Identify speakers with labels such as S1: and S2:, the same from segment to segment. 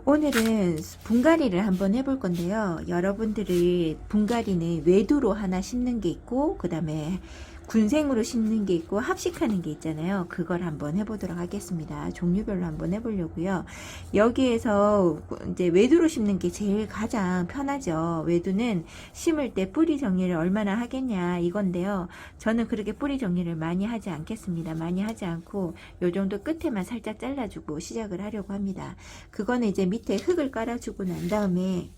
S1: 오늘은 분갈이를 한번 해볼 건데요. 여러분들이 분갈이는 외두로 하나 심는 게 있고, 그 다음에 군생으로 심는 게 있고, 합식하는 게 있잖아요. 그걸 한번 해보도록 하겠습니다. 종류별로 한번 해보려고요. 여기에서 이제 외두로 심는 게 제일 가장 편하죠. 외두는 심을 때 뿌리 정리를 얼마나 하겠냐 이건데요. 저는 그렇게 뿌리 정리를 많이 하지 않겠습니다. 많이 하지 않고 요 정도 끝에만 살짝 잘라주고 시작을 하려고 합니다. 그거는 이제 밑에 흙을 깔아주고 난 다음에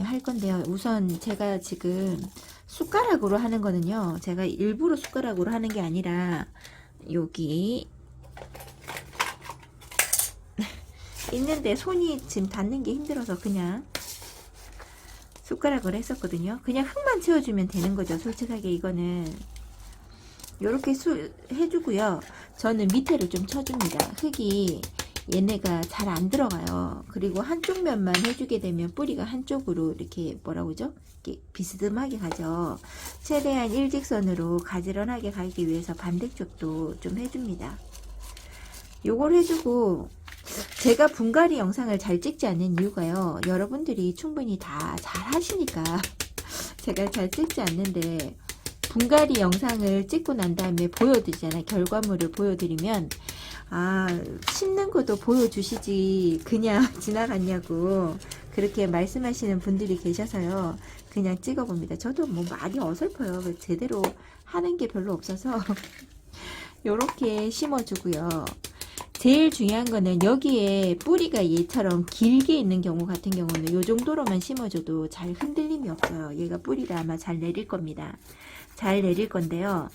S1: 할 건데요. 우선 제가 지금 숟가락으로 하는 거는요. 제가 일부러 숟가락으로 하는 게 아니라 여기 있는데 손이 지금 닿는 게 힘들어서 그냥 숟가락으로 했었거든요. 그냥 흙만 채워주면 되는 거죠. 솔직하게 이거는 요렇게 해주고요. 저는 밑에를 좀 쳐줍니다. 흙이 얘네가 잘 안 들어가요. 그리고 한쪽 면만 해주게 되면 뿌리가 한쪽으로 이렇게 이렇게 비스듬하게 가죠. 최대한 일직선으로 가지런하게 가기 위해서 반대쪽도 좀 해줍니다. 요걸 해주고 제가 분갈이 영상을 잘 찍지 않는 이유가요. 여러분들이 충분히 다 잘 하시니까 제가 잘 찍지 않는데 분갈이 영상을 찍고 난 다음에 보여드리잖아요. 결과물을 보여드리면 심는 것도 보여주시지 그냥 지나갔냐고 그렇게 말씀하시는 분들이 계셔서요. 그냥 찍어봅니다. 저도 뭐 많이 어설퍼요. 제대로 하는 게 별로 없어서 요렇게 심어주고요. 제일 중요한 거는 여기에 뿌리가 얘처럼 길게 있는 경우 같은 경우는 요 정도로만 심어줘도 잘 흔들림이 없어요. 얘가 뿌리를 아마 잘 내릴 겁니다. 잘 내릴 건데요.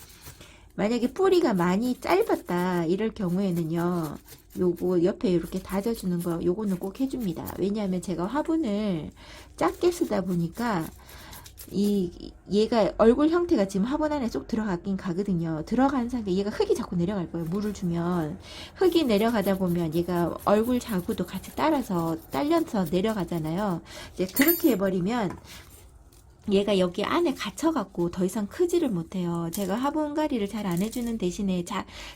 S1: 만약에 뿌리가 많이 짧았다 이럴 경우에는요. 요거 옆에 이렇게 다져주는 거 요거는 꼭 해줍니다. 왜냐하면 제가 화분을 작게 쓰다 보니까 얘가 얼굴 형태가 지금 화분 안에 쏙 들어가긴 가거든요. 들어간 상태 얘가 흙이 자꾸 내려갈 거예요. 물을 주면 흙이 내려가다 보면 얘가 얼굴 자구도 같이 따라서 딸려서 내려가잖아요. 이제 그렇게 해버리면 얘가 여기 안에 갇혀갖고 더 이상 크지를 못해요. 제가 화분갈이를 잘 안 해주는 대신에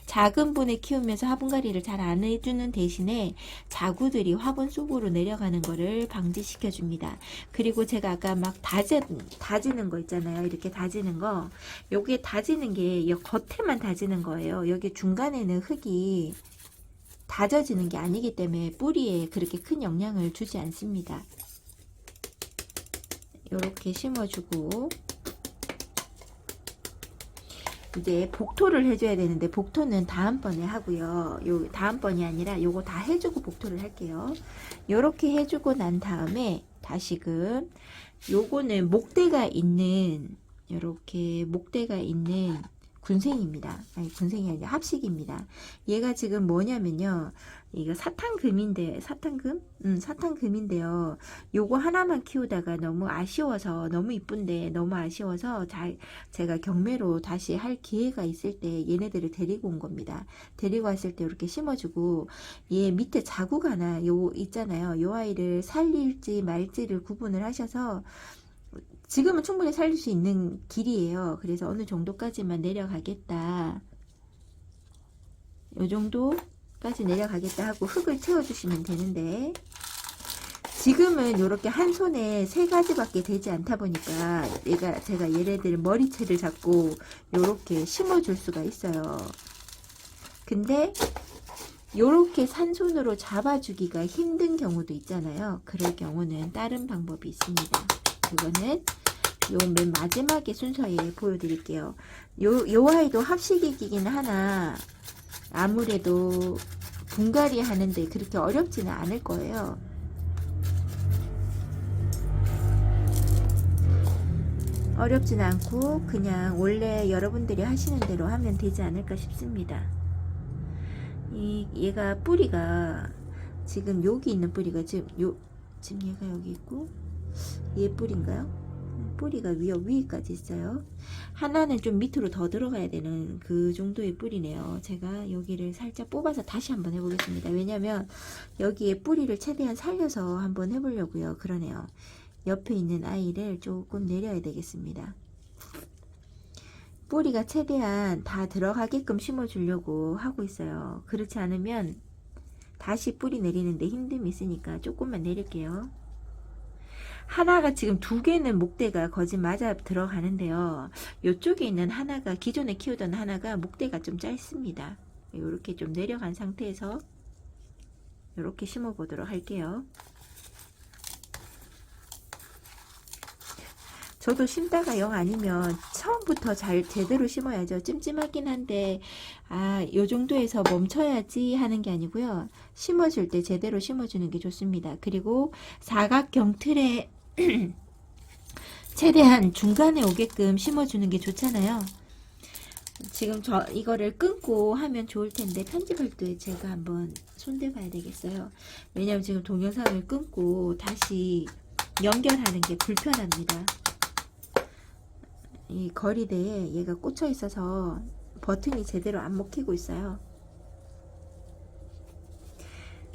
S1: 작은 분에 키우면서 화분갈이를 잘 안 해주는 대신에 자구들이 화분 속으로 내려가는 거를 방지시켜 줍니다. 그리고 제가 아까 막 다지는 거 있잖아요. 이렇게 다지는 거 여기에 다지는 게 이 겉에만 다지는 거예요. 여기 중간에는 흙이 다져지는 게 아니기 때문에 뿌리에 그렇게 큰 영향을 주지 않습니다. 요렇게 심어주고 이제 복토를 해줘야 되는데 복토는 다음번에 하고요. 요 다음번이 아니라 요거 다 해주고 복토를 할게요. 요렇게 해주고 난 다음에 다시금 요거는 목대가 있는 요렇게 목대가 있는 군생입니다. 아니 군생이 아니라 합식입니다. 얘가 지금 뭐냐면요. 이거 사탕금인데요. 요거 하나만 키우다가 너무 아쉬워서 너무 이쁜데 너무 아쉬워서 제가 경매로 다시 할 기회가 있을 때 얘네들을 데리고 온 겁니다. 데리고 왔을 때 이렇게 심어주고 얘 밑에 자국 하나 요 있잖아요. 요 아이를 살릴지 말지를 구분을 하셔서 지금은 충분히 살릴 수 있는 길이에요. 그래서 어느 정도까지만 내려가겠다. 요 정도까지 내려가겠다 하고 흙을 채워주시면 되는데 지금은 이렇게 한 손에 3가지밖에 되지 않다 보니까 제가 얘네들 머리채를 잡고 이렇게 심어줄 수가 있어요. 근데 요렇게 산손으로 잡아주기가 힘든 경우도 있잖아요. 그럴 경우는 다른 방법이 있습니다. 그거는 요 맨 마지막에 순서에 보여드릴게요. 요 아이도 합식이긴 하나 아무래도 분갈이 하는데 그렇게 어렵지는 않을 거예요. 어렵진 않고 그냥 원래 여러분들이 하시는 대로 하면 되지 않을까 싶습니다. 얘가 뿌리가 지금 여기 있는 뿌리가 지금 얘가 여기 있고 얘 뿌리인가요? 뿌리가 위까지 있어요. 하나는 좀 밑으로 더 들어가야 되는 그 정도의 뿌리네요. 제가 여기를 살짝 뽑아서 다시 한번 해보겠습니다. 왜냐면 여기에 뿌리를 최대한 살려서 한번 해보려고요. 그러네요. 옆에 있는 아이를 조금 내려야 되겠습니다. 뿌리가 최대한 다 들어가게끔 심어주려고 하고 있어요. 그렇지 않으면 다시 뿌리 내리는데 힘듦이 있으니까 조금만 내릴게요. 하나가 지금 두 개는 목대가 거의 맞아 들어가는데요. 이쪽에 있는 하나가 기존에 키우던 하나가 목대가 좀 짧습니다. 이렇게 좀 내려간 상태에서 이렇게 심어 보도록 할게요. 저도 심다가 영 아니면 처음부터 잘 제대로 심어야죠. 찜찜하긴 한데 요 정도에서 멈춰야지 하는 게 아니고요. 심어줄 때 제대로 심어주는 게 좋습니다. 그리고 사각형 틀에 최대한 중간에 오게끔 심어주는 게 좋잖아요. 지금 저 이거를 끊고 하면 좋을 텐데 편집할 때 제가 한번 손대봐야 되겠어요. 왜냐면 지금 동영상을 끊고 다시 연결하는 게 불편합니다. 이 거리대에 얘가 꽂혀 있어서 버튼이 제대로 안 먹히고 있어요.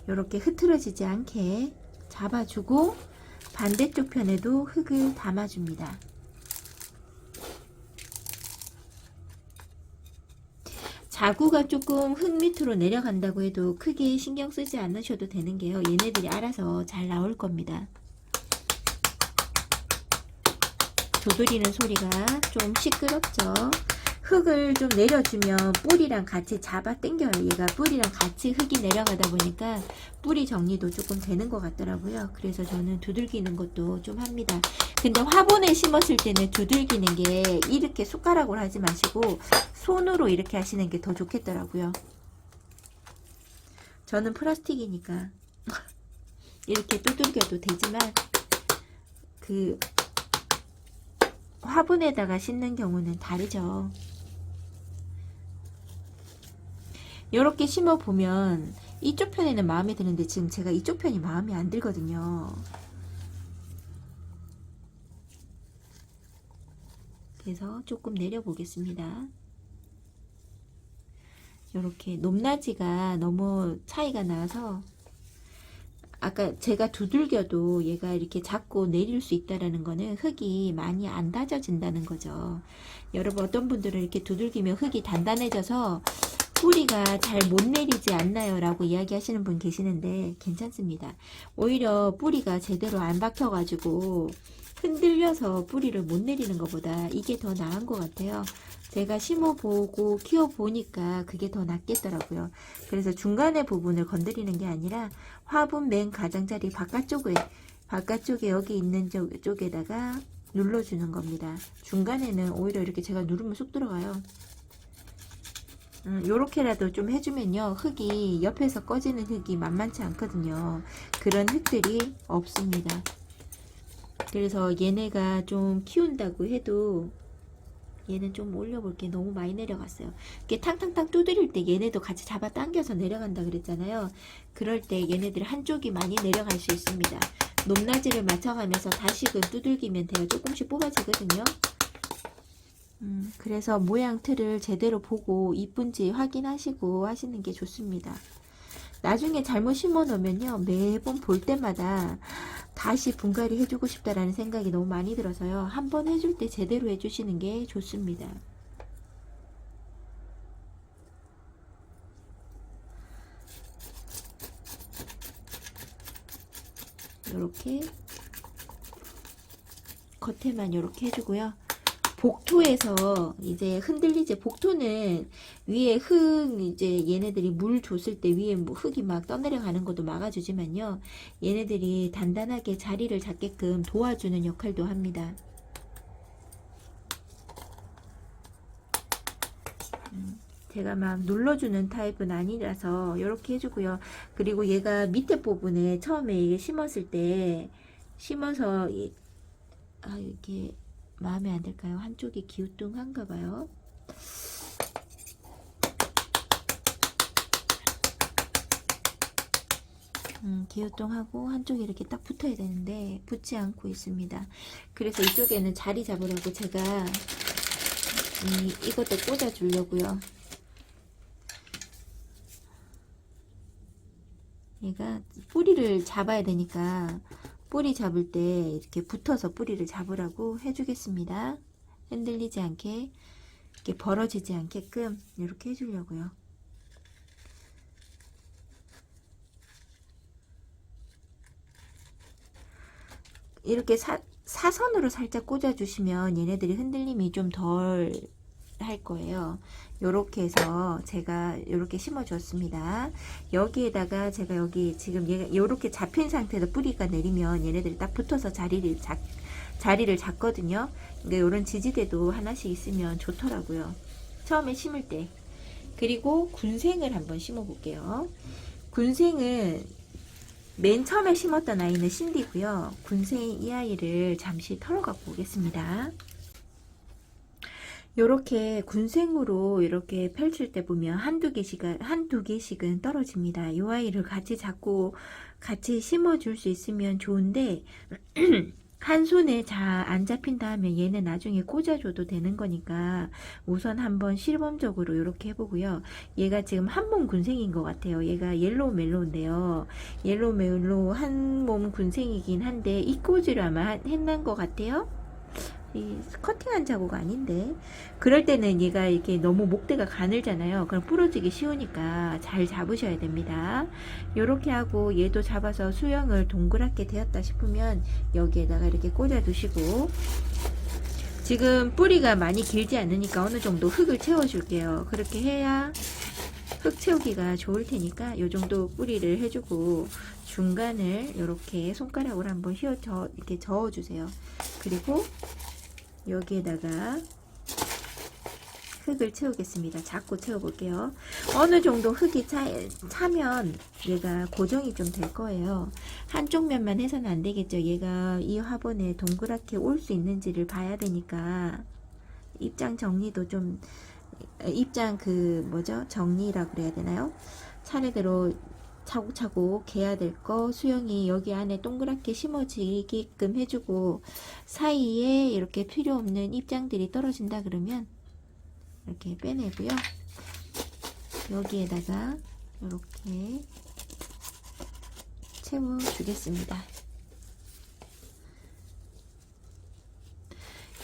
S1: 이렇게 흐트러지지 않게 잡아주고 반대쪽 편에도 흙을 담아줍니다. 자구가 조금 흙 밑으로 내려간다고 해도 크게 신경 쓰지 않으셔도 되는 게요. 얘네들이 알아서 잘 나올 겁니다. 두드리는 소리가 좀 시끄럽죠. 흙을 좀 내려주면 뿌리랑 같이 잡아 당겨요. 얘가 뿌리랑 같이 흙이 내려가다 보니까 뿌리 정리도 조금 되는 것 같더라고요. 그래서 저는 두들기는 것도 좀 합니다. 근데 화분에 심었을 때는 두들기는 게 이렇게 숟가락으로 하지 마시고 손으로 이렇게 하시는 게 더 좋겠더라고요. 저는 플라스틱이니까 이렇게 두들겨도 되지만 그 화분에다가 심는 경우는 다르죠. 이렇게 심어 보면 이쪽 편에는 마음에 드는데 지금 제가 이쪽 편이 마음에 안 들거든요. 그래서 조금 내려 보겠습니다. 이렇게 높낮이가 너무 차이가 나서 아까 제가 두들겨도 얘가 이렇게 잡고 내릴 수 있다라는 거는 흙이 많이 안 다져진다는 거죠. 여러분 어떤 분들은 이렇게 두들기면 흙이 단단해져서 뿌리가 잘 못 내리지 않나요? 라고 이야기하시는 분 계시는데 괜찮습니다. 오히려 뿌리가 제대로 안 박혀가지고 흔들려서 뿌리를 못 내리는 것보다 이게 더 나은 것 같아요. 제가 심어보고 키워보니까 그게 더 낫겠더라고요. 그래서 중간의 부분을 건드리는 게 아니라 화분 맨 가장자리 바깥쪽에 여기 있는 쪽에다가 눌러주는 겁니다. 중간에는 오히려 이렇게 제가 누르면 쑥 들어가요. 요렇게라도 좀 해주면요. 흙이 옆에서 꺼지는 흙이 만만치 않거든요. 그런 흙들이 없습니다. 그래서 얘네가 좀 키운다고 해도 얘는 좀 올려볼게. 너무 많이 내려갔어요. 이렇게 탕탕탕 두드릴 때 얘네도 같이 잡아 당겨서 내려간다 그랬잖아요. 그럴 때 얘네들 한쪽이 많이 내려갈 수 있습니다. 높낮이를 맞춰가면서 다시금 두들기면 돼요. 조금씩 뽑아지거든요. 그래서 모양 틀을 제대로 보고 이쁜지 확인하시고 하시는 게 좋습니다. 나중에 잘못 심어 놓으면요. 매번 볼 때마다 다시 분갈이 해주고 싶다라는 생각이 너무 많이 들어서요. 한번 해줄 때 제대로 해주시는 게 좋습니다. 이렇게 겉에만 이렇게 해주고요. 복토에서 이제 흔들리지, 복토는 위에 흙 이제 얘네들이 물 줬을 때 위에 흙이 막 떠내려가는 것도 막아주지만요. 얘네들이 단단하게 자리를 잡게끔 도와주는 역할도 합니다. 제가 막 눌러주는 타입은 아니라서 이렇게 해주고요. 그리고 얘가 밑에 부분에 처음에 이게 심었을 때 심어서 이렇게 마음에 안 들까요? 한쪽이 기우뚱한가 봐요. 기우뚱하고 한쪽이 이렇게 딱 붙어야 되는데 붙지 않고 있습니다. 그래서 이쪽에는 자리 잡으려고 제가 이것도 꽂아 주려고요. 얘가 뿌리를 잡아야 되니까 뿌리 잡을 때 이렇게 붙어서 뿌리를 잡으라고 해주겠습니다. 흔들리지 않게 이렇게 벌어지지 않게끔 이렇게 해주려고요. 이렇게 사선으로 살짝 꽂아주시면 얘네들이 흔들림이 좀 덜 할 거예요. 요렇게 해서 제가 요렇게 심어 줬습니다. 여기에다가 제가 여기 지금 얘가 요렇게 잡힌 상태에서 뿌리가 내리면 얘네들이 딱 붙어서 자리를 잡거든요. 그러니까 요런 지지대도 하나씩 있으면 좋더라고요. 처음에 심을 때. 그리고 군생을 한번 심어 볼게요. 군생은 맨 처음에 심었던 아이는 신디고요. 군생 이 아이를 잠시 털어 갖고 오겠습니다. 요렇게 군생으로 이렇게 펼칠 때 보면 한두 개씩은 떨어집니다. 이 아이를 같이 잡고 같이 심어 줄 수 있으면 좋은데 한 손에 잘 안 잡힌다 하면 얘는 나중에 꽂아줘도 되는 거니까 우선 한번 시범적으로 이렇게 해보고요. 얘가 지금 한 몸 군생인 것 같아요. 얘가 옐로우 멜로우인데요. 옐로우 멜로우 한 몸 군생이긴 한데 이 꽂이를 아마 했는 것 같아요. 이 커팅한 자국 아닌데 그럴 때는 얘가 이렇게 너무 목대가 가늘잖아요. 그럼 부러지기 쉬우니까 잘 잡으셔야 됩니다. 요렇게 하고 얘도 잡아서 수영을 동그랗게 되었다 싶으면 여기에다가 이렇게 꽂아 두시고 지금 뿌리가 많이 길지 않으니까 어느 정도 흙을 채워 줄게요. 그렇게 해야 흙 채우기가 좋을 테니까 요 정도 뿌리를 해주고 중간을 이렇게 손가락으로 한번 이렇게 저어 주세요. 그리고 여기에다가 흙을 채우겠습니다. 자꾸 채워볼게요. 어느 정도 흙이 차면 얘가 고정이 좀 될 거예요. 한쪽 면만 해서는 안 되겠죠. 얘가 이 화분에 동그랗게 올 수 있는지를 봐야 되니까 입장 정리도 좀 입장 정리라고 그래야 되나요? 차례대로 차곡차곡 해야 될 거 수영이 여기 안에 동그랗게 심어지게끔 해주고 사이에 이렇게 필요 없는 입장들이 떨어진다 그러면 이렇게 빼내고요. 여기에다가 이렇게 채워주겠습니다.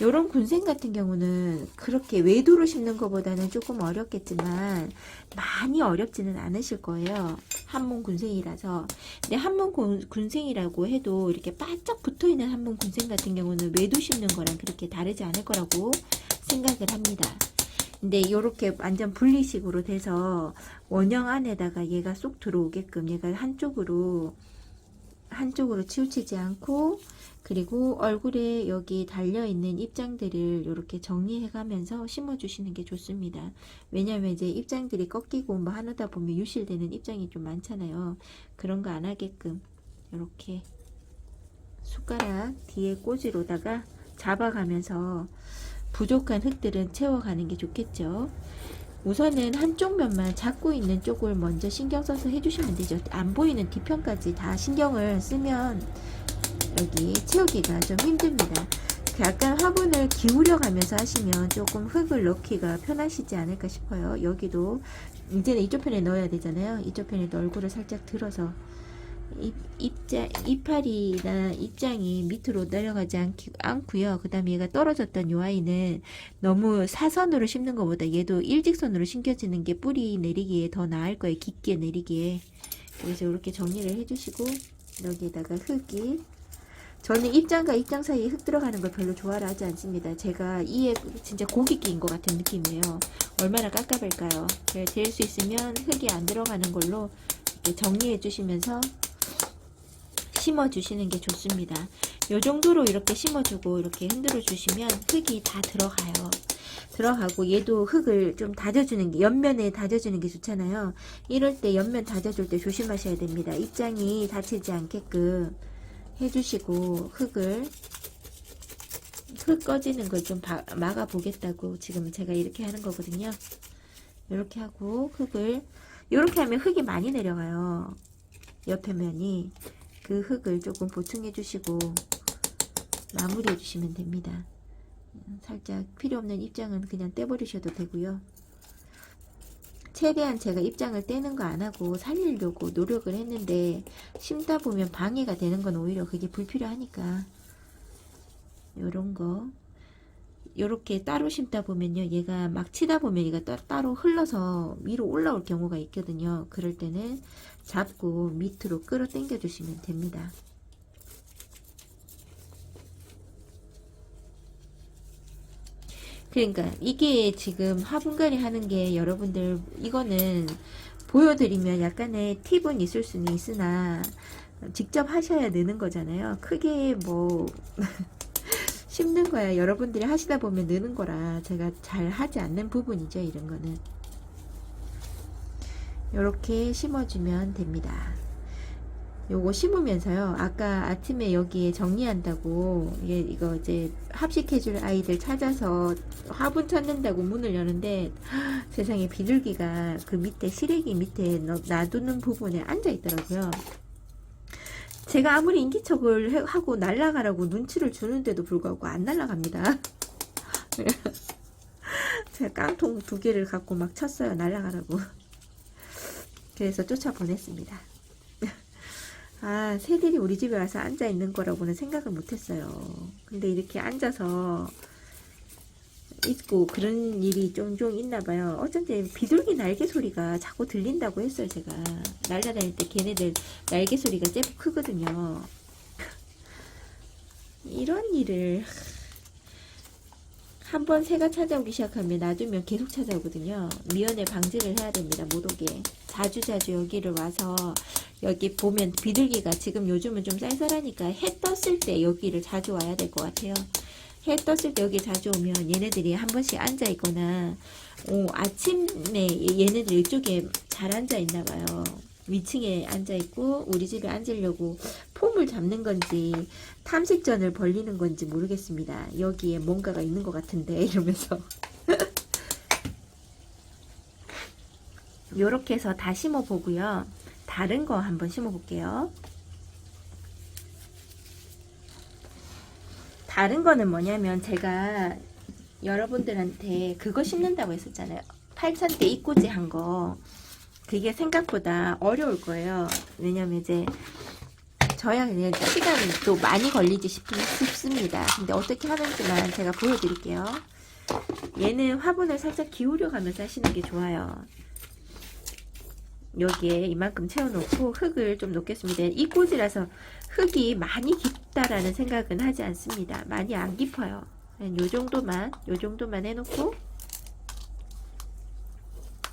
S1: 요런 군생 같은 경우는 그렇게 외도로 심는 것보다는 조금 어렵겠지만 많이 어렵지는 않으실 거예요. 한몸 군생이라서. 근데 한몸 군생이라고 해도 이렇게 바짝 붙어있는 한몸 군생 같은 경우는 외도 심는 거랑 그렇게 다르지 않을 거라고 생각을 합니다. 근데 요렇게 완전 분리식으로 돼서 원형 안에다가 얘가 쏙 들어오게끔 얘가 한쪽으로 치우치지 않고 그리고 얼굴에 여기 달려있는 입장들을 이렇게 정리해 가면서 심어 주시는 게 좋습니다. 왜냐면 이제 입장들이 꺾이고 뭐 하다 보면 유실되는 입장이 좀 많잖아요. 그런 거 안 하게끔 이렇게 숟가락 뒤에 꽂이로다가 잡아가면서 부족한 흙들은 채워가는 게 좋겠죠. 우선은 한쪽 면만 잡고 있는 쪽을 먼저 신경 써서 해주시면 되죠. 안 보이는 뒤편까지 다 신경을 쓰면 여기 채우기가 좀 힘듭니다. 약간 화분을 기울여 가면서 하시면 조금 흙을 넣기가 편하시지 않을까 싶어요. 여기도 이제는 이쪽 편에 넣어야 되잖아요. 이쪽 편에도 얼굴을 살짝 들어서 이파리나 입장이 밑으로 내려가지 않고요. 그 다음에 얘가 떨어졌던 요 아이는 너무 사선으로 심는 것보다 얘도 일직선으로 심겨지는 게 뿌리 내리기에 더 나을 거예요. 깊게 내리기에. 그래서 이렇게 정리를 해주시고 여기에다가 흙이 저는 입장과 입장 사이에 흙 들어가는 걸 별로 좋아를 하지 않습니다. 제가 이에 진짜 고기 끼인 것 같은 느낌이에요. 얼마나 깝깝할까요? 될 수 있으면 흙이 안 들어가는 걸로 이렇게 정리해 주시면서 심어 주시는 게 좋습니다. 요 정도로 이렇게 심어주고 이렇게 흔들어 주시면 흙이 다 들어가고 얘도 흙을 좀 다져주는 게 옆면에 다져주는 게 좋잖아요. 이럴 때 옆면 다져줄 때 조심하셔야 됩니다. 입장이 다치지 않게끔 해주시고 흙 꺼지는 걸 좀 막아 보겠다고 지금 제가 이렇게 하는 거거든요. 이렇게 하고 흙을 이렇게 하면 흙이 많이 내려가요. 옆에 면이 그 흙을 조금 보충해 주시고 마무리해 주시면 됩니다. 살짝 필요 없는 입장은 그냥 떼버리셔도 되고요. 최대한 제가 입장을 떼는 거 안 하고 살리려고 노력을 했는데 심다 보면 방해가 되는 건 오히려 그게 불필요하니까 요런 거 요렇게 따로 심다 보면요 얘가 막 치다 보면 얘가 따로 흘러서 위로 올라올 경우가 있거든요. 그럴 때는 잡고 밑으로 끌어 당겨 주시면 됩니다. 그러니까 이게 지금 화분갈이 하는 게 여러분들 이거는 보여드리면 약간의 팁은 있을 수는 있으나 직접 하셔야 느는 거잖아요. 크게 뭐 심는 거야. 여러분들이 하시다 보면 느는 거라 제가 잘 하지 않는 부분이죠. 이런 거는 이렇게 심어주면 됩니다. 요거 심으면서요. 아까 아침에 여기에 정리한다고 이거 이제 합식해줄 아이들 찾아서 화분 찾는다고 문을 여는데 세상에 비둘기가 그 밑에 시래기 밑에 놔두는 부분에 앉아 있더라고요. 제가 아무리 인기척을 하고 날아가라고 눈치를 주는데도 불구하고 안 날아갑니다. 제가 깡통 2개를 갖고 막 쳤어요. 날아가라고. 그래서 쫓아보냈습니다. 아, 새들이 우리 집에 와서 앉아 있는 거라고는 생각을 못했어요. 근데 이렇게 앉아서 있고 그런 일이 종종 있나 봐요. 어쩐지 비둘기 날개 소리가 자꾸 들린다고 했어요. 제가 날아다닐 때 걔네들 날개 소리가 제법 크거든요. 이런 일을 한번 새가 찾아오기 시작하면 놔두면 계속 찾아오거든요. 미연에 방지를 해야 됩니다. 못 오게. 자주자주 여기를 와서 여기 보면 비둘기가 지금 요즘은 좀 쌀쌀하니까 해 떴을 때 여기를 자주 와야 될 것 같아요. 해 떴을 때 여기 자주 오면 얘네들이 한 번씩 앉아 있거나 아침에 얘네들 이쪽에 잘 앉아 있나 봐요. 위층에 앉아 있고 우리 집에 앉으려고 폼을 잡는 건지 탐색전을 벌리는 건지 모르겠습니다. 여기에 뭔가가 있는 것 같은데 이러면서 요렇게 해서 다 심어 보고요. 다른 거 한번 심어 볼게요. 다른 거는 뭐냐면 제가 여러분들한테 그거 심는다고 했었잖아요. 8,000대 이꼬지 한 거. 그게 생각보다 어려울 거예요. 왜냐면 이제 저야 그냥 시간이 또 많이 걸리지 싶습니다. 근데 어떻게 하는지만 제가 보여드릴게요. 얘는 화분을 살짝 기울여 가면서 하시는 게 좋아요. 여기에 이만큼 채워놓고 흙을 좀 놓겠습니다. 이 꽂이라서 흙이 많이 깊다라는 생각은 하지 않습니다. 많이 안 깊어요. 요 정도만 해놓고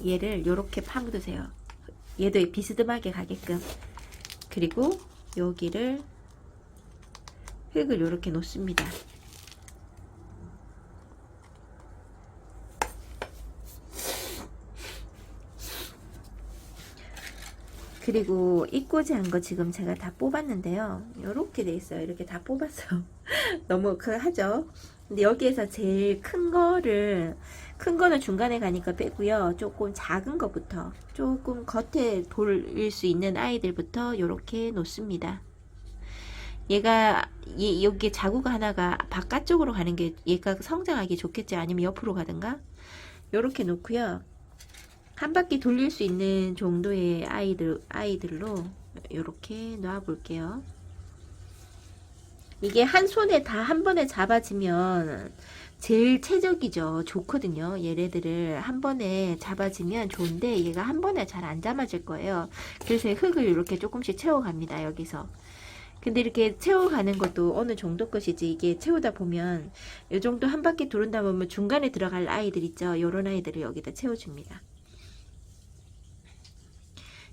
S1: 얘를 요렇게 파묻으세요. 얘도 비스듬하게 가게끔. 그리고 여기를 흙을 요렇게 놓습니다. 그리고 이꼬지 한 거 지금 제가 다 뽑았는데요. 요렇게 돼 있어요. 이렇게 다 뽑았어요. 너무 하죠. 근데 여기에서 제일 큰 거는 중간에 가니까 빼고요. 조금 작은 거부터 조금 겉에 돌릴 수 있는 아이들부터 이렇게 놓습니다. 여기 자구가 하나가 바깥쪽으로 가는 게 얘가 성장하기 좋겠지. 아니면 옆으로 가든가. 이렇게 놓고요. 한 바퀴 돌릴 수 있는 정도의 아이들로 이렇게 놔 볼게요. 이게 한 손에 다 한 번에 잡아지면 제일 최적이죠. 좋거든요. 얘네들을 한 번에 잡아지면 좋은데 얘가 한 번에 잘 안 잡아질 거예요. 그래서 흙을 이렇게 조금씩 채워갑니다. 여기서. 근데 이렇게 채워가는 것도 어느 정도 것이지 이게 채우다 보면 이 정도 한 바퀴 도른다 보면 중간에 들어갈 아이들 있죠. 요런 아이들을 여기다 채워줍니다.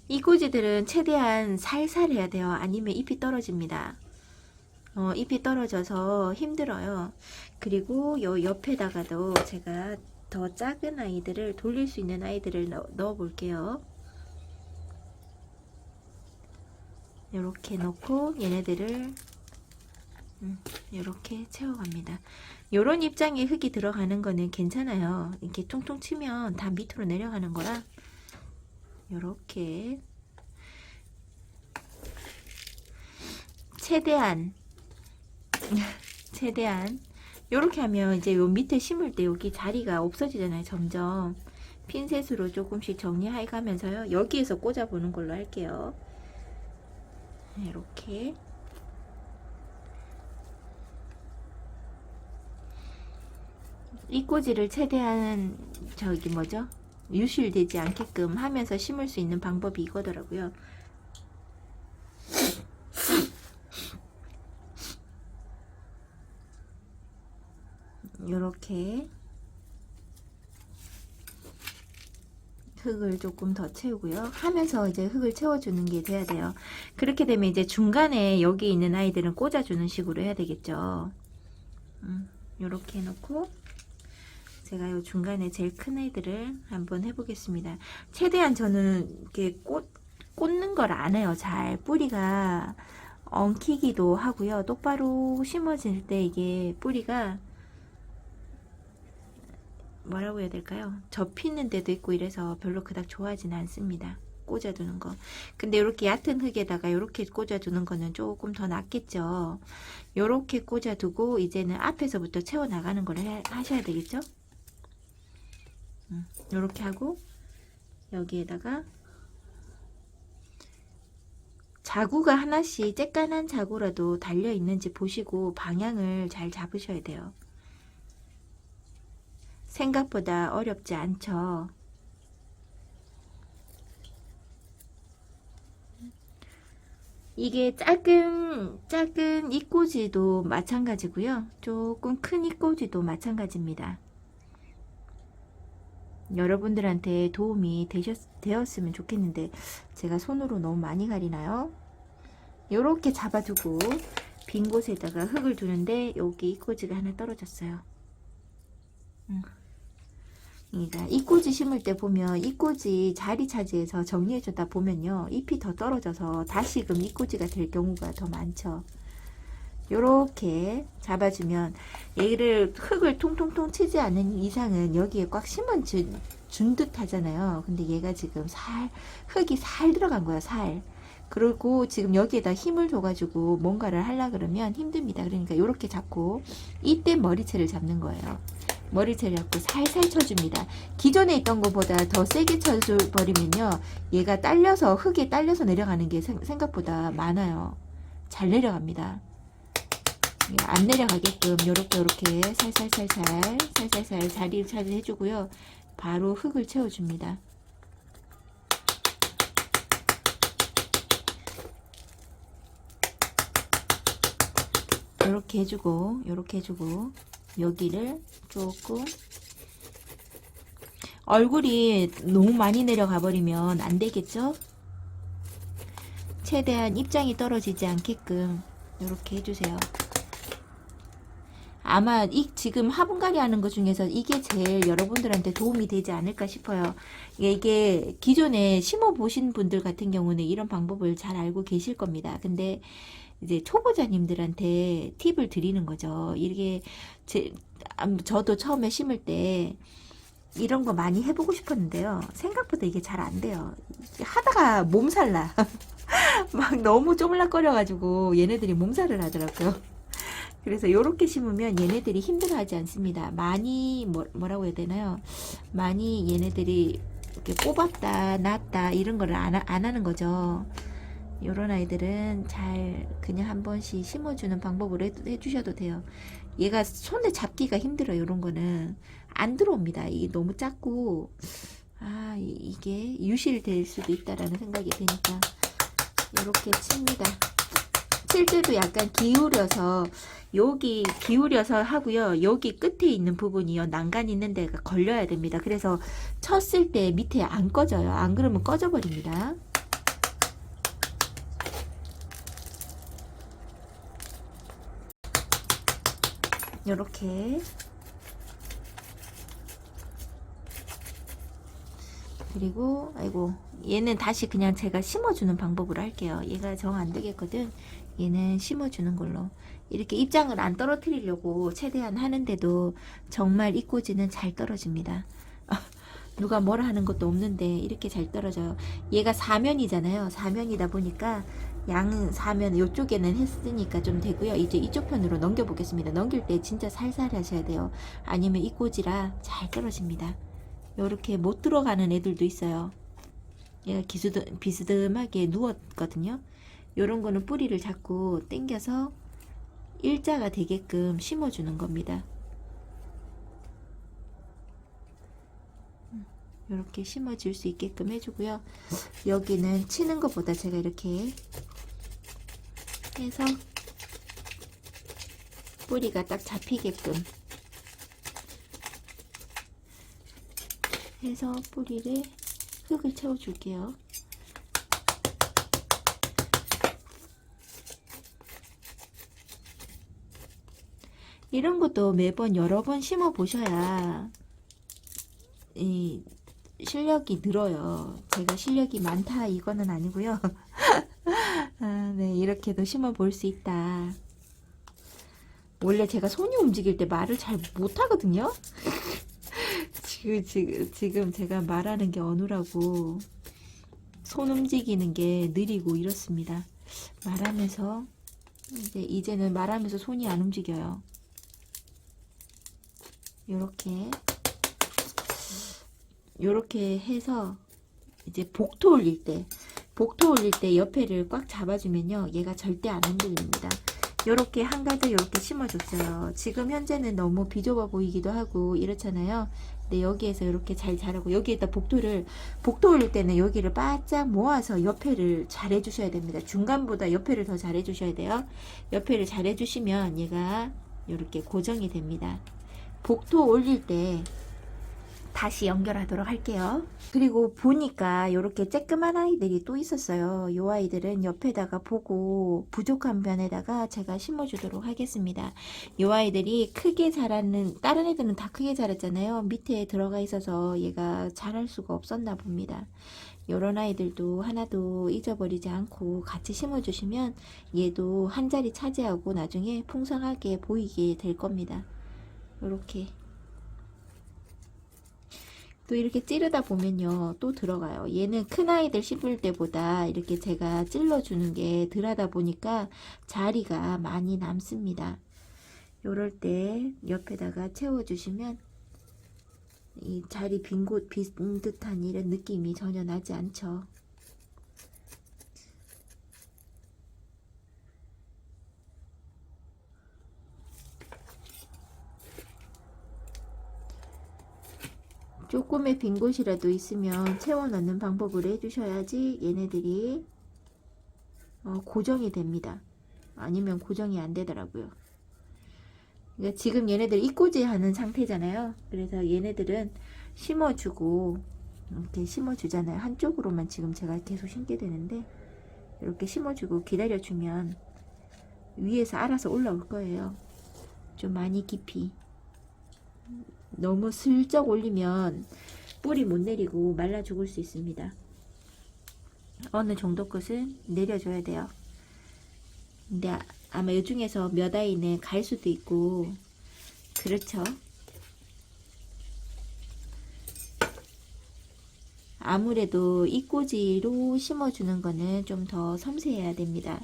S1: 이 꼬지들은 최대한 살살 해야 돼요. 아니면 잎이 떨어집니다. 잎이 떨어져서 힘들어요. 그리고 요 옆에다가도 제가 더 작은 아이들을 돌릴 수 있는 아이들을 넣어 볼게요. 이렇게 넣고 얘네들을 이렇게 채워갑니다. 요런 입장에 흙이 들어가는 거는 괜찮아요. 이렇게 퉁퉁 치면 다 밑으로 내려가는 거라 요렇게 최대한 요렇게 하면 이제 요 밑에 심을 때 여기 자리가 없어지잖아요. 점점 핀셋으로 조금씩 정리해 가면서요. 여기에서 꽂아 보는 걸로 할게요. 이렇게 이 꽂이를 최대한 유실되지 않게끔 하면서 심을 수 있는 방법이 이거더라고요. 요렇게 흙을 조금 더 채우고요. 하면서 이제 흙을 채워주는 게 돼야 돼요. 그렇게 되면 이제 중간에 여기 있는 아이들은 꽂아주는 식으로 해야 되겠죠. 요렇게 해놓고 제가 요 중간에 제일 큰 애들을 한번 해보겠습니다. 최대한 저는 이렇게 꽂는 걸 안 해요. 잘 뿌리가 엉키기도 하고요. 똑바로 심어질 때 이게 뿌리가 뭐라고 해야 될까요? 접히는 데도 있고 이래서 별로 그닥 좋아하지는 않습니다. 꽂아두는 거. 근데 이렇게 얕은 흙에다가 이렇게 꽂아두는 거는 조금 더 낫겠죠. 이렇게 꽂아두고 이제는 앞에서부터 채워나가는 걸 하셔야 되겠죠. 이렇게 하고 여기에다가 자구가 하나씩 쬐깐한 자구라도 달려 있는지 보시고 방향을 잘 잡으셔야 돼요. 생각보다 어렵지 않죠. 이게 작은 이꼬지도 마찬가지고요. 조금 큰 이꼬지도 마찬가지입니다. 여러분들한테 도움이 되었으면 좋겠는데 제가 손으로 너무 많이 가리나요? 요렇게 잡아두고 빈 곳에다가 흙을 두는데 여기 이꼬지가 하나 떨어졌어요. 그러니까 이꼬지 심을 때 보면 이꼬지 자리 차지해서 정리해주다 보면요 잎이 더 떨어져서 다시금 이꼬지가 될 경우가 더 많죠. 요렇게 잡아주면 얘를 흙을 통통통 치지 않는 이상은 여기에 꽉 심은 준 듯 하잖아요. 근데 얘가 지금 흙이 살 들어간 거야, 살. 그리고 지금 여기에다 힘을 줘가지고 뭔가를 하려 그러면 힘듭니다. 그러니까 요렇게 잡고 이때 머리채를 잡는 거예요. 머리채를 잡고 살살 쳐줍니다. 기존에 있던 것보다 더 세게 쳐버리면요 얘가 딸려서 흙에 딸려서 내려가는 게 생각보다 많아요. 잘 내려갑니다. 안 내려가게끔 요렇게 살살살 자리를 차지해주고요. 바로 흙을 채워줍니다. 요렇게 해주고 여기를 조금 얼굴이 너무 많이 내려가 버리면 안 되겠죠? 최대한 입장이 떨어지지 않게끔 요렇게 해주세요. 아마 지금 화분갈이 하는 것 중에서 이게 제일 여러분들한테 도움이 되지 않을까 싶어요. 이게 기존에 심어 보신 분들 같은 경우는 이런 방법을 잘 알고 계실 겁니다. 근데 이제 초보자님들한테 팁을 드리는 거죠. 이게 저도 처음에 심을 때 이런 거 많이 해보고 싶었는데요. 생각보다 이게 잘 안 돼요. 하다가 몸살나. 막 너무 쪼물락거려가지고 얘네들이 몸살을 하더라고요. 그래서 이렇게 심으면 얘네들이 힘들어하지 않습니다. 많이 뭐라고 해야 되나요? 많이 얘네들이 이렇게 뽑았다 놨다 이런 거를 안 하는 거죠. 요런 아이들은 잘 그냥 한 번씩 심어주는 방법으로 해주셔도 돼요. 얘가 손에 잡기가 힘들어요. 요런 거는 안 들어옵니다. 이게 너무 작고 이게 유실될 수도 있다라는 생각이 드니까 이렇게 칩니다. 칠 때도 약간 기울여서 여기 기울여서 하고요. 여기 끝에 있는 부분이요. 난간 있는 데가 걸려야 됩니다. 그래서 쳤을 때 밑에 안 꺼져요. 안 그러면 꺼져 버립니다. 요렇게 그리고 얘는 다시 그냥 제가 심어주는 방법으로 할게요. 얘가 정 안 되겠거든. 얘는 심어주는 걸로 이렇게 입장을 안 떨어뜨리려고 최대한 하는데도 정말 이꼬지는 잘 떨어집니다. 누가 뭐라 하는 것도 없는데 이렇게 잘 떨어져요. 얘가 사면이잖아요. 사면이다 보니까 양 사면 이쪽에는 했으니까 좀 되고요. 이제 이쪽 편으로 넘겨 보겠습니다. 넘길 때 진짜 살살 하셔야 돼요. 아니면 이꼬지라 잘 떨어집니다. 이렇게 못 들어가는 애들도 있어요. 얘가 비스듬하게 누웠거든요. 요런 거는 뿌리를 자꾸 당겨서 일자가 되게끔 심어주는 겁니다. 이렇게 심어줄 수 있게끔 해주고요. 여기는 치는 것보다 제가 이렇게 해서 뿌리가 딱 잡히게끔 해서 뿌리를 흙을 채워줄게요. 이런 것도 매번 여러 번 심어 보셔야 이 실력이 늘어요. 제가 실력이 많다 이거는 아니고요. 아, 네, 이렇게도 심어 볼 수 있다. 원래 제가 손이 움직일 때 말을 잘 못하거든요. 지금 제가 말하는 게 어느라고 손 움직이는 게 느리고 이렇습니다. 말하면서 이제는 말하면서 손이 안 움직여요. 요렇게 해서 이제 복토 올릴 때 옆에를 꽉 잡아주면요, 얘가 절대 안 흔들립니다. 요렇게 한 가지 요렇게 심어줬어요. 지금 현재는 너무 비좁아 보이기도 하고 이렇잖아요. 근데 여기에서 이렇게 잘 자라고, 여기에다 복토 올릴 때는 여기를 바짝 모아서 옆에를 잘 해주셔야 됩니다. 중간보다 옆에를 더 잘 해주셔야 돼요. 옆에를 잘 해주시면 얘가 이렇게 고정이 됩니다. 복토 올릴 때 다시 연결하도록 할게요. 그리고 보니까 이렇게 쬐끄만 아이들이 또 있었어요. 이 아이들은 옆에다가 보고 부족한 면에다가 제가 심어주도록 하겠습니다. 이 아이들이 크게 자라는, 다른 애들은 다 크게 자랐잖아요. 밑에 들어가 있어서 얘가 자랄 수가 없었나 봅니다. 이런 아이들도 하나도 잊어버리지 않고 같이 심어주시면 얘도 한 자리 차지하고 나중에 풍성하게 보이게 될 겁니다. 이렇게 또 이렇게 찌르다 보면요, 또 들어가요. 얘는 큰 아이들 씹을 때보다 이렇게 제가 찔러주는 게 덜하다 보니까 자리가 많이 남습니다. 요럴 때 옆에다가 채워주시면 이 자리 빈 듯한 이런 느낌이 전혀 나지 않죠. 조금의 빈 곳이라도 있으면 채워 넣는 방법으로 해주셔야지 얘네들이 고정이 됩니다. 아니면 고정이 안 되더라고요. 그러니까 지금 얘네들 입꼬지 하는 상태잖아요. 그래서 얘네들은 심어주고 이렇게 심어주잖아요. 한쪽으로만 지금 제가 계속 심게 되는데 이렇게 심어주고 기다려주면 위에서 알아서 올라올 거예요. 좀 많이 깊이. 너무 슬쩍 올리면 뿌리 못 내리고 말라 죽을 수 있습니다. 어느 정도 끝은 내려줘야 돼요. 근데 아마 이 중에서 몇 아이는 갈 수도 있고 그렇죠. 아무래도 입꼬지로 심어주는 거는 좀 더 섬세해야 됩니다.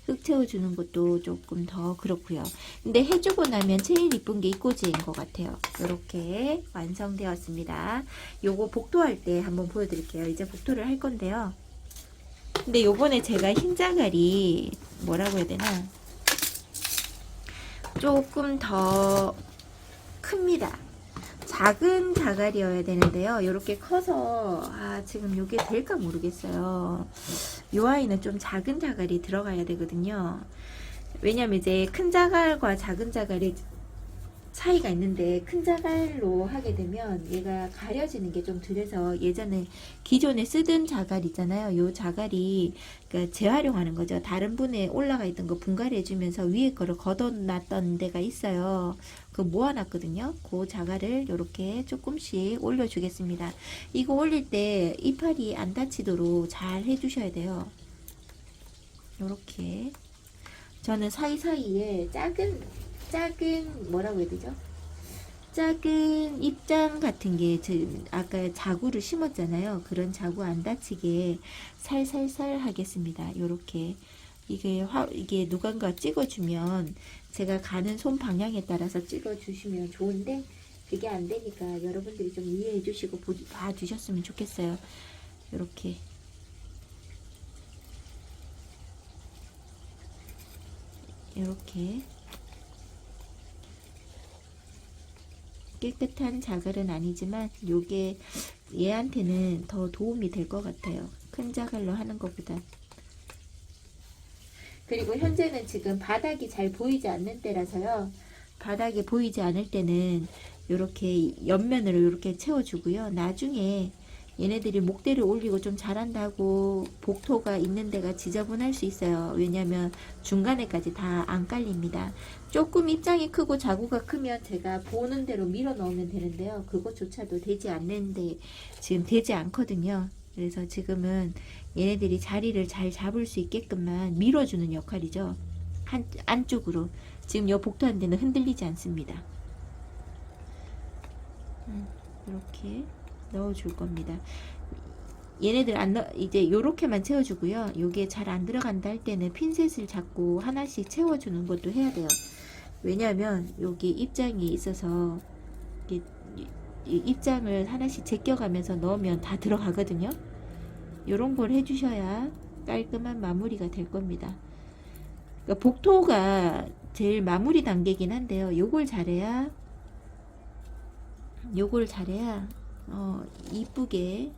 S1: 흙 채워주는 것도 조금 더 그렇고요. 근데 해주고 나면 제일 이쁜 게 입꼬지인 것 같아요. 이렇게 완성되었습니다. 요거 복토할 때 한번 보여드릴게요. 이제 복토를 할 건데요. 근데 요번에 제가 흰자갈이 뭐라고 해야 되나, 조금 더 큽니다. 작은 자갈이어야 되는데요. 이렇게 커서 지금 이게 될까 모르겠어요. 이 아이는 좀 작은 자갈이 들어가야 되거든요. 왜냐면 이제 큰 자갈과 작은 자갈이 차이가 있는데, 큰 자갈로 하게 되면 얘가 가려지는 게 좀 덜해서 예전에 기존에 쓰던 자갈 있잖아요. 요 자갈이 그러니까 재활용하는 거죠. 다른 분에 올라가 있던 거 분갈이 해주면서 위에 거를 걷어놨던 데가 있어요. 그거 모아놨거든요. 그 자갈을 이렇게 조금씩 올려주겠습니다. 이거 올릴 때 이파리 안 다치도록 잘 해주셔야 돼요. 이렇게 저는 사이사이에 작은 뭐라고 해야 되죠? 작은 잎장 같은 게 아까 자구를 심었잖아요. 그런 자구 안 다치게 살살살 하겠습니다. 요렇게 이게 누군가 찍어주면 제가 가는 손 방향에 따라서 찍어주시면 좋은데 그게 안 되니까 여러분들이 좀 이해해 주시고 봐주셨으면 좋겠어요. 요렇게 깨끗한 자갈은 아니지만 요게 얘한테는 더 도움이 될 것 같아요. 큰 자갈로 하는 것보다. 그리고 현재는 지금 바닥이 잘 보이지 않는 때라서요. 바닥이 보이지 않을 때는 이렇게 옆면으로 이렇게 채워주고요. 나중에 얘네들이 목대를 올리고 좀 자란다고 복토가 있는 데가 지저분할 수 있어요. 왜냐면 중간에까지 다 안 깔립니다. 조금 입장이 크고 자구가 크면 제가 보는 대로 밀어 넣으면 되는데요. 그것조차도 되지 않는데 지금 되지 않거든요. 그래서 지금은 얘네들이 자리를 잘 잡을 수 있게끔만 밀어주는 역할이죠. 안쪽으로. 지금 요 복토한 데는 흔들리지 않습니다. 이렇게 넣어줄 겁니다. 얘네들 이제 요렇게만 채워주고요. 요게 잘 안 들어간다 할 때는 핀셋을 잡고 하나씩 채워주는 것도 해야 돼요. 왜냐하면 여기 입장이 있어서 이 입장을 하나씩 제껴가면서 넣으면 다 들어가거든요. 요런 걸 해주셔야 깔끔한 마무리가 될 겁니다. 그러니까 복토가 제일 마무리 단계긴 한데요. 요걸 잘해야 이쁘게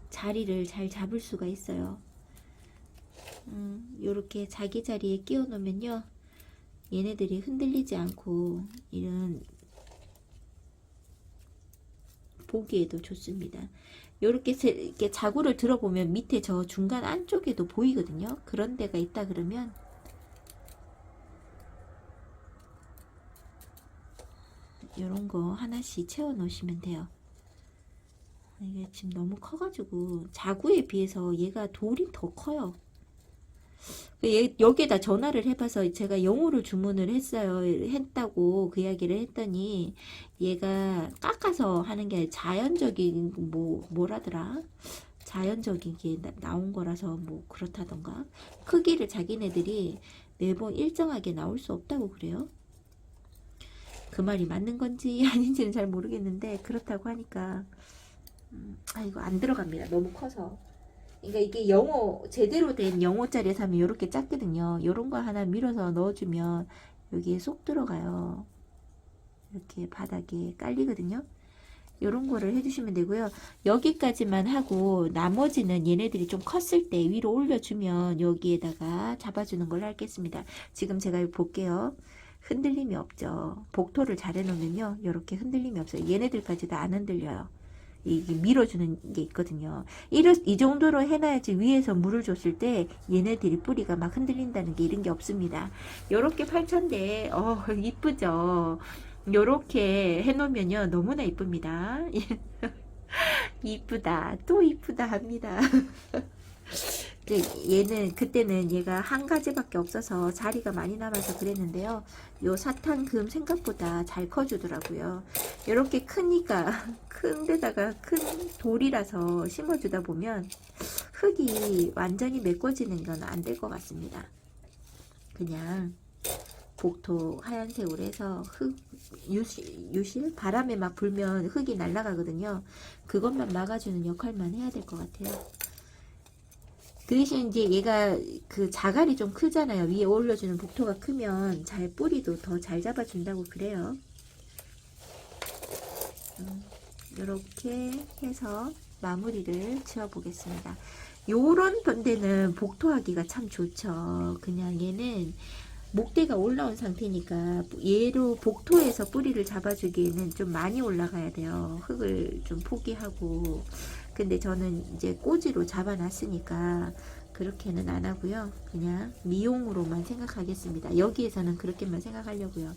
S1: 자리를 잘 잡을 수가 있어요. 요렇게 자기 자리에 끼워 놓으면요, 얘네들이 흔들리지 않고 이런 보기에도 좋습니다. 요렇게 이렇게 자구를 들어보면 밑에 저 중간 안쪽에도 보이거든요. 그런 데가 있다 그러면 요런 거 하나씩 채워 놓으시면 돼요. 이게 지금 너무 커가지고 자구에 비해서 얘가 돌이 더 커요. 여기에다 전화를 해봐서 제가 영어로 주문을 했다고 그 이야기를 했더니 얘가 깎아서 하는 게 자연적인 뭐라더라, 자연적인 게 나온 거라서 뭐 그렇다던가, 크기를 자기네들이 매번 일정하게 나올 수 없다고 그래요. 그 말이 맞는 건지 아닌지는 잘 모르겠는데 그렇다고 하니까 이거 안 들어갑니다. 너무 커서. 그러니까 이게 영어, 제대로 된 영어짜리 사면 이렇게 작거든요. 요런 거 하나 밀어서 넣어주면 여기에 쏙 들어가요. 이렇게 바닥에 깔리거든요. 요런 거를 해주시면 되고요. 여기까지만 하고 나머지는 얘네들이 좀 컸을 때 위로 올려주면 여기에다가 잡아주는 걸로 하겠습니다. 지금 제가 볼게요. 흔들림이 없죠. 복토를 잘 해놓으면요, 이렇게 흔들림이 없어요. 얘네들까지도 안 흔들려요. 이게 밀어주는 게 있거든요. 이 정도로 해놔야지 위에서 물을 줬을 때 얘네들이 뿌리가 막 흔들린다는 게 이런 게 없습니다. 요렇게 8,000대 이쁘죠. 요렇게 해놓으면요 너무나 이쁩니다. 이쁘다, 또 이쁘다 합니다. 얘는 그때는 얘가 한 가지밖에 없어서 자리가 많이 남아서 그랬는데요. 요 사탕금 생각보다 잘 커주더라고요. 이렇게 크니까 큰 데다가 큰 돌이라서 심어주다 보면 흙이 완전히 메꿔지는 건 안 될 것 같습니다. 그냥 복토 하얀색으로 해서 흙 유실 바람에 막 불면 흙이 날아가거든요. 그것만 막아주는 역할만 해야 될 것 같아요. 그 대신 이제 얘가 그 자갈이 좀 크잖아요. 위에 올려주는 복토가 크면 잘 뿌리도 더 잘 잡아준다고 그래요. 이렇게 해서 마무리를 지어 보겠습니다. 요런 데는 복토하기가 참 좋죠. 그냥 얘는 목대가 올라온 상태니까 얘로 복토에서 뿌리를 잡아주기에는 좀 많이 올라가야 돼요. 흙을 좀 포기하고. 근데 저는 이제 꼬지로 잡아놨으니까 그렇게는 안 하고요. 그냥 미용으로만 생각하겠습니다. 여기에서는 그렇게만 생각하려고요.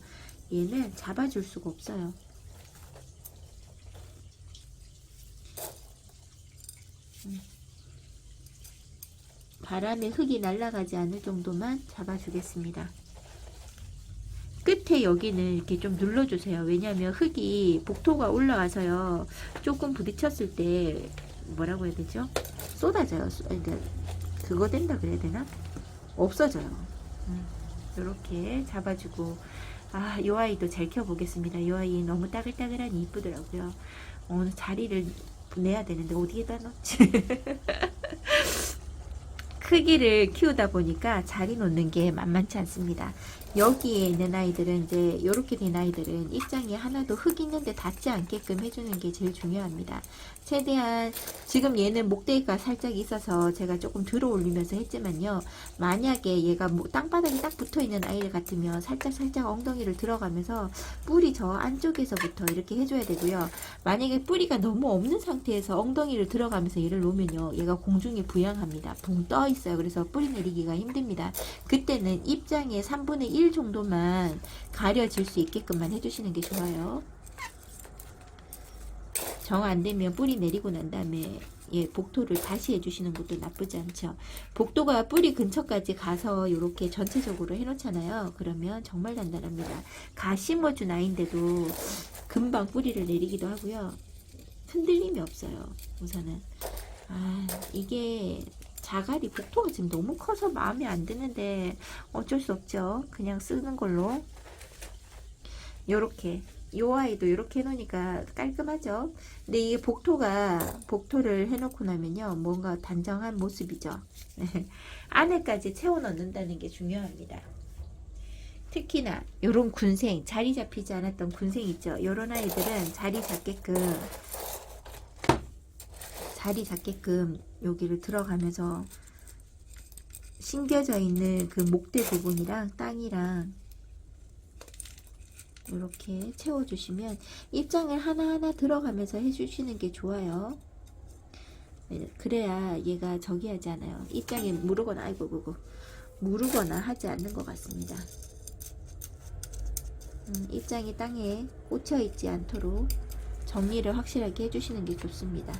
S1: 얘는 잡아줄 수가 없어요. 바람에 흙이 날아가지 않을 정도만 잡아주겠습니다. 끝에 여기는 이렇게 좀 눌러주세요. 왜냐하면 흙이 복토가 올라와서요, 조금 부딪혔을 때 뭐라고 해야 되죠? 쏟아져요. 그러니까 그거 된다 그래야 되나? 없어져요. 이렇게 잡아주고, 이 아이도 잘 키워보겠습니다. 이 아이 너무 따글따글하니 이쁘더라고요. 오늘 자리를 내야 되는데 어디에다 넣지? 크기를 키우다 보니까 자리 놓는 게 만만치 않습니다. 여기에 있는 아이들은 이제 이렇게 된 아이들은 입장이 하나도 흙 있는데 닿지 않게끔 해주는 게 제일 중요합니다. 최대한 지금 얘는 목대기가 살짝 있어서 제가 조금 들어 올리면서 했지만요. 만약에 얘가 땅바닥에 딱 붙어 있는 아이들 같으면 살짝 엉덩이를 들어가면서 뿌리 저 안쪽에서부터 이렇게 해줘야 되고요. 만약에 뿌리가 너무 없는 상태에서 엉덩이를 들어가면서 얘를 놓으면요. 얘가 공중에 부양합니다. 붕 떠 있어요. 그래서 뿌리 내리기가 힘듭니다. 그때는 입장의 3분의 1 정도만 가려질 수 있게끔만 해주시는 게 좋아요. 정 안되면 뿌리 내리고 난 다음에 복토를 다시 해주시는 것도 나쁘지 않죠. 복도가 뿌리 근처까지 가서 이렇게 전체적으로 해놓잖아요. 그러면 정말 단단합니다. 가 심어준 아이인데도 금방 뿌리를 내리기도 하고요. 흔들림이 없어요. 우선은 이게 자갈이 복토가 지금 너무 커서 마음에 안 드는데 어쩔 수 없죠. 그냥 쓰는 걸로. 요렇게 요 아이도 이렇게 해놓으니까 깔끔하죠. 근데 이게 복토를 해놓고 나면요 뭔가 단정한 모습이죠. 안에까지 채워 넣는다는 게 중요합니다. 특히나 요런 군생, 자리 잡히지 않았던 군생 있죠. 요런 아이들은 자리 잡게끔 여기를 들어가면서 심겨져 있는 그 목대 부분이랑 땅이랑 이렇게 채워주시면 입장을 하나하나 들어가면서 해주시는 게 좋아요. 그래야 얘가 저기 하지 않아요. 입장에 무르거나 무르거나 하지 않는 것 같습니다. 입장이 땅에 꽂혀 있지 않도록 정리를 확실하게 해주시는 게 좋습니다.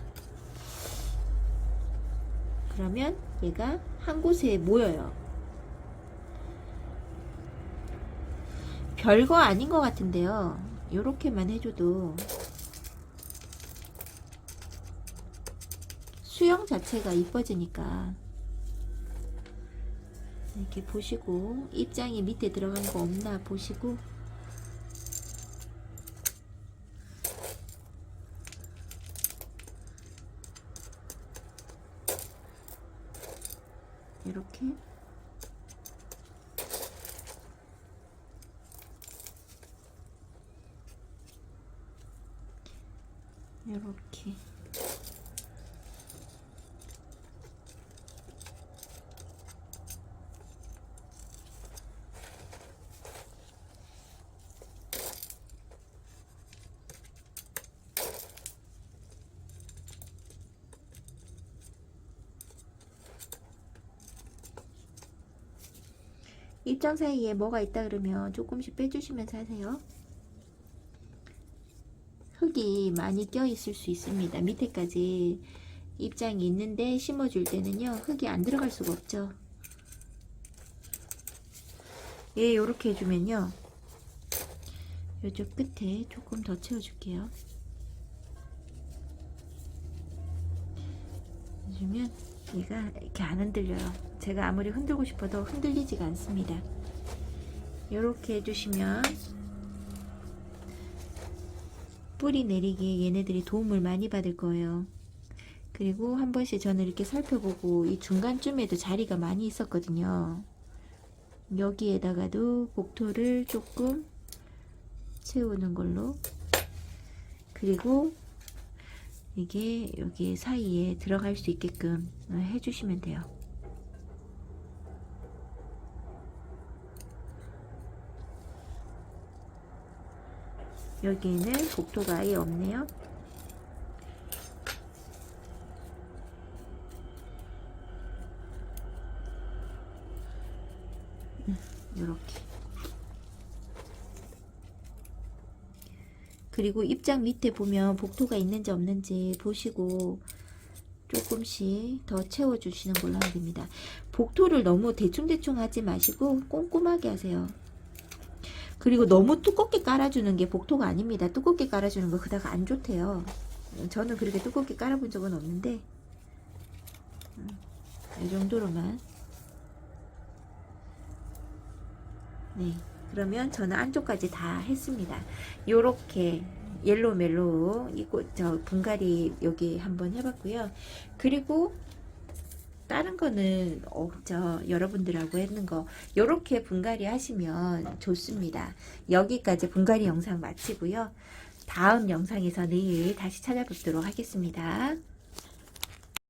S1: 그러면 얘가 한 곳에 모여요. 별거 아닌 것 같은데요. 요렇게만 해줘도 수영 자체가 이뻐지니까 이렇게 보시고 입장이 밑에 들어간 거 없나 보시고 이렇게 이렇게 입장 사이에 뭐가 있다 그러면 조금씩 빼주시면서 하세요. 흙이 많이 껴 있을 수 있습니다. 밑에까지 입장이 있는데 심어줄 때는요 흙이 안 들어갈 수가 없죠. 요렇게 해주면요 요쪽 끝에 조금 더 채워줄게요. 해주면 얘가 이렇게 안 흔들려요. 제가 아무리 흔들고 싶어도 흔들리지가 않습니다. 요렇게 해주시면 뿌리 내리기에 얘네들이 도움을 많이 받을 거예요. 그리고 한 번씩 저는 이렇게 살펴보고 이 중간쯤에도 자리가 많이 있었거든요. 여기에다가도 복토를 조금 채우는 걸로, 그리고 이게 여기 사이에 들어갈 수 있게끔 해주시면 돼요. 여기에는 복토가 아예 없네요. 이렇게. 그리고 입장 밑에 보면 복토가 있는지 없는지 보시고 조금씩 더 채워주시는 걸로 하면 됩니다. 복토를 너무 대충대충 하지 마시고 꼼꼼하게 하세요. 그리고 너무 두껍게 깔아주는 게 복토가 아닙니다. 두껍게 깔아주는 거 그다가 안 좋대요. 저는 그렇게 두껍게 깔아본 적은 없는데 이 정도로만. 네, 그러면 저는 안쪽까지 다 했습니다. 요렇게 옐로우 멜로우 저 분갈이 여기 한번 해봤고요. 그리고 다른 거는 없죠. 여러분들하고 했는 거 요렇게 분갈이 하시면 좋습니다. 여기까지 분갈이 영상 마치고요. 다음 영상에서 내일 다시 찾아뵙도록 하겠습니다.